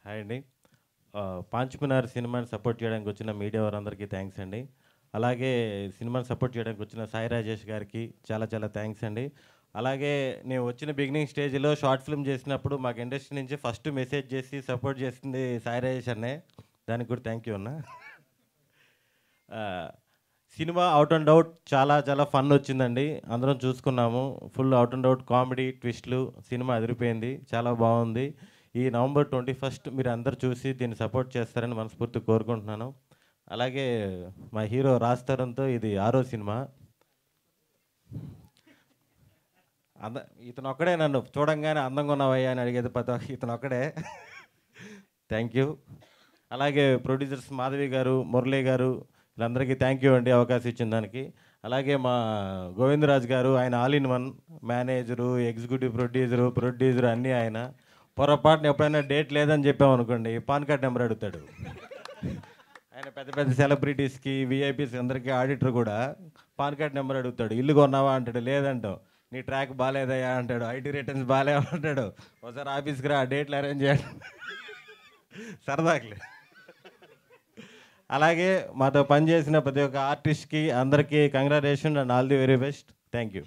Hi అండి. 'పాంచ్ మినార్' సినిమాని support చేయడానికి వచ్చిన మీడియా వారందరికీ థ్యాంక్స్ అండి. అలాగే సినిమాని సపోర్ట్ చేయడానికి వచ్చిన సాయి రాజేష్ గారికి చాలా చాలా థ్యాంక్స్ అండి. అలాగే నేను వచ్చిన బిగినింగ్ స్టేజ్‌లో షార్ట్ ఫిల్మ్ చేసినప్పుడు మాకు ఇండస్ట్రీ నుంచి ఫస్ట్ మెసేజ్ చేసి సపోర్ట్ చేసింది సాయి రాజేష్ అన్నే. దానికి కూడా థ్యాంక్ యూ అన్న. ఆహ్, సినిమా ఔట్ అండ్ ఔట్ చాలా చాలా ఫన్ వచ్చిందండి. అందరం చూసుకున్నాము. Full out and out comedy, ట్విస్ట్‌లు సినిమా అదిరిపోయింది. చాలా బాగుంది. ఈ నవంబర్ 21 మీరందరూ చూసి దీన్ని సపోర్ట్ చేస్తారని మనస్ఫూర్తిగా కోరుకుంటున్నాను. అలాగే మా హీరో రాజ్ తరుణ్‌తో ఇది 6వ సినిమా. అంద ఇతనొక్కడే నన్ను చూడంగానే అందంగా ఉన్నావయ్యా అని అడిగేది ఇతనొక్కడే. Thank you. అలాగే ప్రొడ్యూసర్స్ మాధవి గారు, మురళీ గారు వీళ్ళందరికీ థ్యాంక్ యూ అండి అవకాశం ఇచ్చిన దానికి. అలాగే మా గోవిందరాజు గారు ఆయన all in one manager, executive producer అన్నీ ఆయన. పొరపాటున ఎప్పుడైనా డేట్ లేదని చెప్పామనుకోండి పాన్ కార్డ్ నెంబర్ అడుగుతాడు. ఆయన పెద్ద పెద్ద సెలబ్రిటీస్కి, విఐపీస్ అందరికీ ఆడిటర్ కూడా పాన్ కార్డ్ నెంబర్ అడుగుతాడు. ఇల్లు కొన్నావా అంటాడు, లేదంటావు. నీ ట్రాక్ బాగాలేదయ్యా అంటాడు, ఐటీ రిటర్న్స్ బాగాలేవా అంటాడు. ఒకసారి ఆఫీస్కి రా డేట్లు అరేంజ్ చేయాలి. సరదాకులే. అలాగే మాతో పనిచేసిన ప్రతి ఒక్క ఆర్టిస్ట్కి అందరికీ congratulation and all the very best. Thank you.